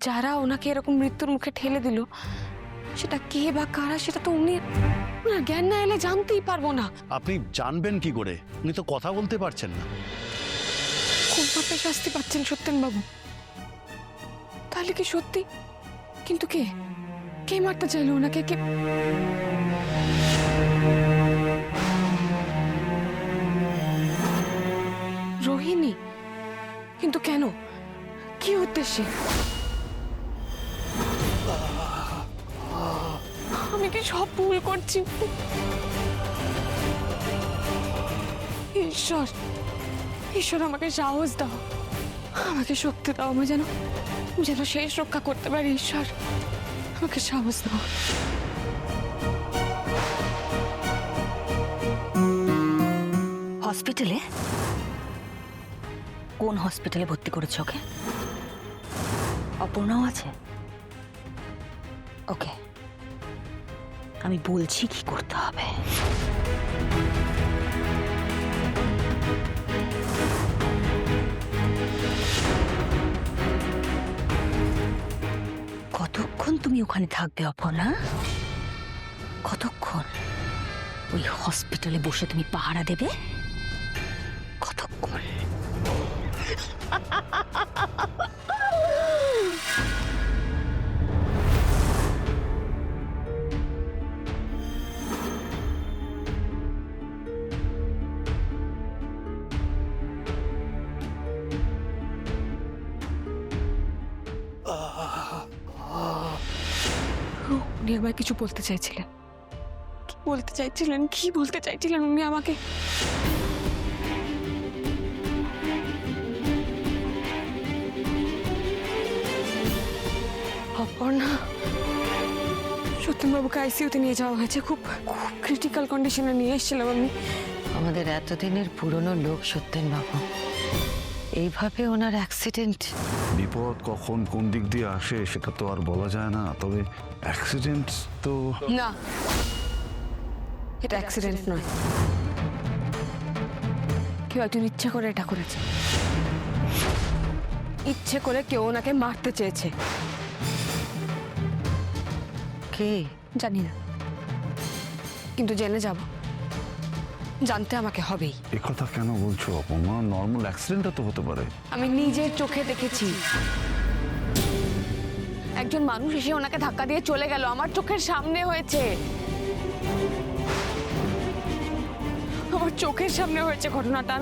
যারা ওনাকে এরকম মৃত্যুর মুখে ঠেলে দিল, সেটা কে বা কারা, সেটা তো উনি ওনার জ্ঞান না এলে জানতেই পারবো না। আপনি জানবেন কি করে? উনি তো কথা বলতে পারছেন না। খুব ভাবে শাস্তি পাচ্ছেন সত্যেন বাবু। তাহলে কি সত্যি? কিন্তু কে কে মারতে চাইলো ওনাকে? কে? রোহিণী? কিন্তু কেন? কি উদ্দেশ্যে? আমি কি সব ভুল করছি? ঈশ্বর, ঈশ্বর আমাকে সাহস দাও, আমাকে শক্তি দাও, আমি যেন যেন শেষ রক্ষা করতে পারি। ঈশ্বর আমাকে সাহস দাও। হসপিটালে? কোন হসপিটালে ভর্তি করেছো ওকে? অপর্ণাও আছে? ওকে, আমি বলছি কি করতে হবে। কতক্ষণ তুমি ওখানে থাকবে অপর্ণা? কতক্ষণ ওই হসপিটালে বসে তুমি পাহারা দেবে? কতক্ষণ? উনি আমায় কিছু বলতে চাইছিলেন। কি বলতে চাইছিলেন? কি বলতে চাইছিলেন উনি আমাকে? অপর্ণা, সত্যেনবাবুকে আইসিইউতে নিয়ে যাওয়া হয়েছে। খুব খুব ক্রিটিক্যাল কন্ডিশনে নিয়ে এসেছিলাম আমি। আমাদের এতদিনের পুরনো লোক সত্যেন বাবু, এইভাবে ওনার অ্যাক্সিডেন্ট। বিপদ কখন কোন দিক দিয়ে আসে সেটা তো আর বলা যায় না, তবে অ্যাক্সিডেন্ট তো না, এটা অ্যাক্সিডেন্ট নয়। কেউ একজন ইচ্ছে করে এটা করেছে। ইচ্ছে করে কেউ ওনাকে মারতে চেয়েছে। কে? জানি না, কিন্তু জেনে যাব। জানতে আমাকে হবেই। এ কথা কেন বলছো অপর্ণা? নর্মাল অ্যাক্সিডেন্টটা তো হতে পারে। আমি নিজের চোখে দেখেছি একজন মানুষ এসে ওনাকে ধাক্কা দিয়ে চলে গেল। আমার চোখের সামনে হয়েছে, আমার চোখের সামনে হয়েছে ঘটনাটা।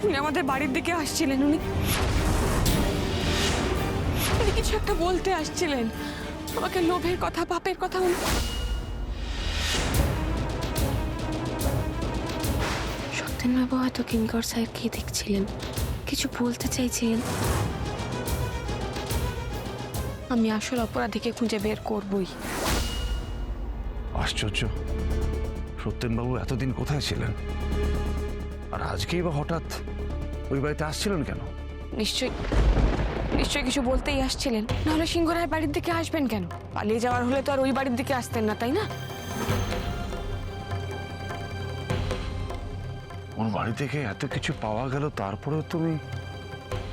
উনি আমাদের বাড়ির দিকে আসছিলেন। উনি কিছু একটা বলতে আসছিলেন আমাকে, লোভের কথা, পাপের কথা। সত্যেনবাবু হয়তো কিঙ্কর সাহেবকে দেখছিলেন, কিছু বলতে চাইছিলেন। আমি আসল অপরাধীকে খুঁজে বের করবই। আশ্চর্য, সত্যেনবাবু এতদিন কোথায় ছিলেন? আর আজকেই বা হঠাৎ ওই বাড়িতে আসছিলেন কেন? নিশ্চয়ই নিশ্চয়ই কিছু বলতেই আসছিলেন, নাহলে সিংহরায়ের বাড়ির দিকে আসবেন কেন? পালিয়ে যাওয়ার হলে তো আর ওই বাড়ির দিকে আসতেন না, তাই না? ওর বাড়ি থেকে এত কিছু পাওয়া গেল, তারপরেও তুমি?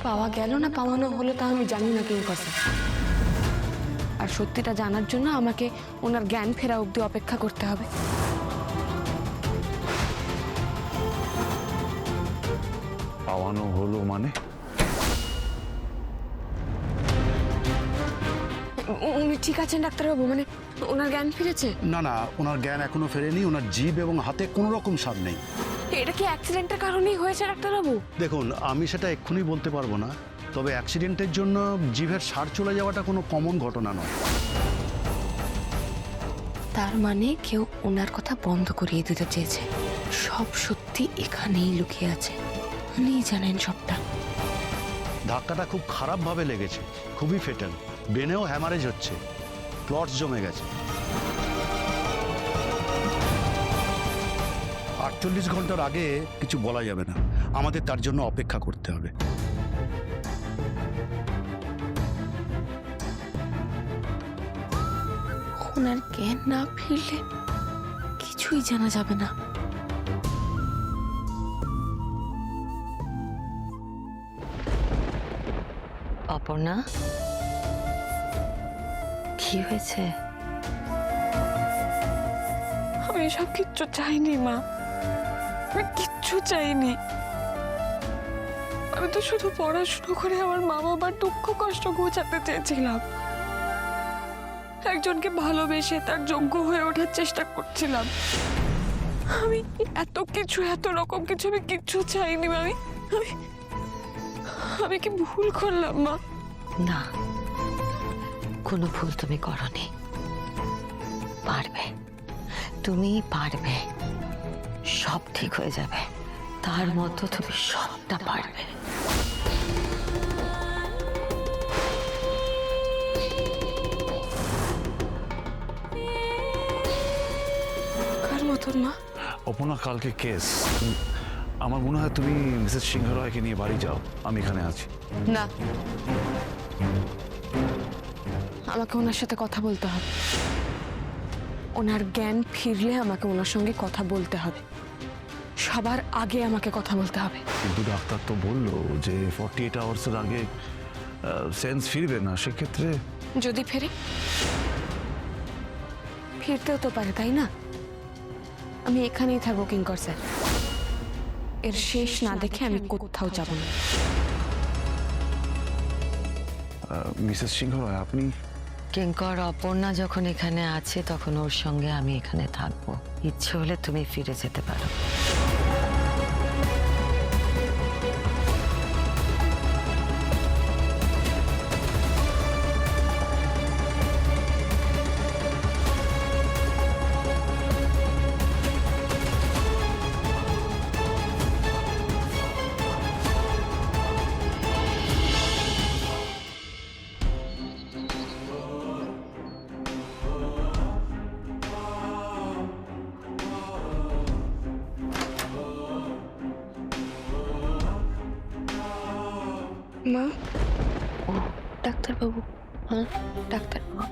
পাওয়া গেল না পাওয়ানো হলো তা আমি জানি না কিঙ্কর স্যার। আর সত্যিটা জানার জন্য আমাকে ওনার জ্ঞান ফেরা অবধি অপেক্ষা করতে হবে। পাওয়ানো হলো মানে? উনি ঠিক আছেন ডাক্তারবাবু? মানে ওনার জ্ঞান ফিরেছে? না না, ওনার জ্ঞান এখনো ফেরেনি। ওনার জিভ এবং হাতে কোনো রকম স্বাদ নেই। এটা কি অ্যাক্সিডেন্টের কারণেই হয়েছে ডাক্তারবাবু? দেখুন, আমি সেটা এক্ষুনি বলতে পারবো না, তবে অ্যাক্সিডেন্টের জন্য জিভের সার চলে যাওয়াটা কোনো কমন ঘটনা নয়। তার মানে কেউ ওনার কথা বন্ধ করিয়ে দিতে চেয়েছে। সব সত্যি এখানেই লুকিয়ে আছে, উনিই জানেন সবটা। ধাক্কাটা খুব খারাপভাবে লেগেছে, খুবই ফেটেল। ব্রেনেও হ্যামারেজ হচ্ছে, ক্লটস জমে গেছে। 48 ঘন্টার আগে কিছু বলা যাবে না, আমাদের তার জন্য অপেক্ষা করতে হবে। ওনার জ্ঞান না ফিরলে কিছুই জানা যাবে না। অপর্ণা, কি হয়েছে? আমি এসব কিচ্ছু চাইনি মা, আমি কিচ্ছু চাইনি। আমি তো শুধু পড়াশুনো করে আমার মা বাবার দুঃখ কষ্ট ঘোচাতে চেয়েছিলাম, একজনকে ভালোবেসে তার যোগ্য হয়ে ওঠার চেষ্টা করছিলাম। আমি এত কিছু, এত রকম কিছু আমি কিচ্ছু চাইনি। আমি কি ভুল করলাম মা? না, কোনো ভুল তুমি করনি। পারবে, তুমি পারবে, সব ঠিক হয়ে যাবে। তার মতো তুমি সবটা পারবে। কার মতন মা? অপনা কালকে কেস, আমার মনে হয় তুমি মিসেস সিংহ রায়কে নিয়ে বাড়ি যাও, আমি এখানে আছি। না, আমাকে ওনার সাথে কথা বলতে হবে। ওনার জ্ঞান ফিরলে আমাকে ওনার সঙ্গে কথা বলতে হবে, সবার আগে আমাকে কথা বলতে হবে। কিন্তু ডাক্তার তো বললো যে 48 আওয়ার্সের আগে সেন্স ফিরবে না, সেক্ষেত্রে যদি ফেরে, ফিরতেও তো পারে, তাই না? আমি এখানেই থাকবো কিঙ্কর স্যার, এর শেষ না দেখে আমি কোথাও যাব না। মিসেস সিংহ রায়, আপনি কিঙ্কর, অপর্ণা যখন এখানে আছে তখন ওর সঙ্গে আমি এখানে থাকবো। ইচ্ছে হলে তুমি ফিরে যেতে পারো। মা, ও ডাক্তারবাবু। হ্যাঁ ডাক্তারবাবু।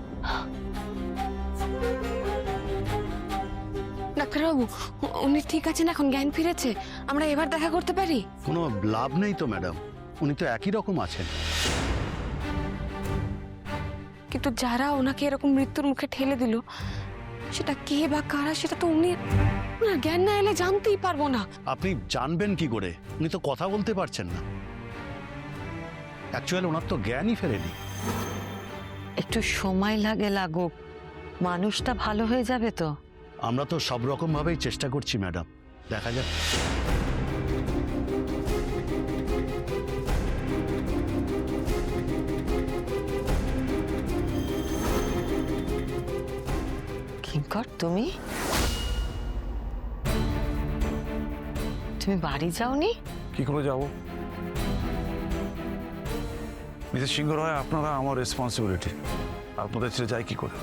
ডাক্তারবাবু, উনি ঠিক আছেন এখন? জ্ঞান ফিরেছে? আমরা এবার দেখা করতে পারি? কোনো লাভ নেই তো ম্যাডাম, উনি তো একই রকম আছেন। কিন্তু যারা ওনাকে এরকম মৃত্যুর মুখে ঠেলে দিল, সেটা কে বা কারা, সেটা তো উনি, ওনার জ্ঞান না এলে জানতেই পারবো না। আপনি জানবেন কি করে? উনি তো কথা বলতে পারছেন না। অ্যাকচুয়ালি ওনার তো জ্ঞানই ফেরেনি। একটু সময় লাগুক, মানুষটা ভালো হয়ে যাবে তো। আমরা তো সব রকম ভাবেই চেষ্টা করছি ম্যাডাম, দেখা যাক। কিঙ্কর, তুমি বাড়ি যাওনি? কি করে যাব? মিসেস সিংহ রায়, আপনারা আমার রেসপন্সিবিলিটি, আপনাদের ছেড়ে যাই কি করে?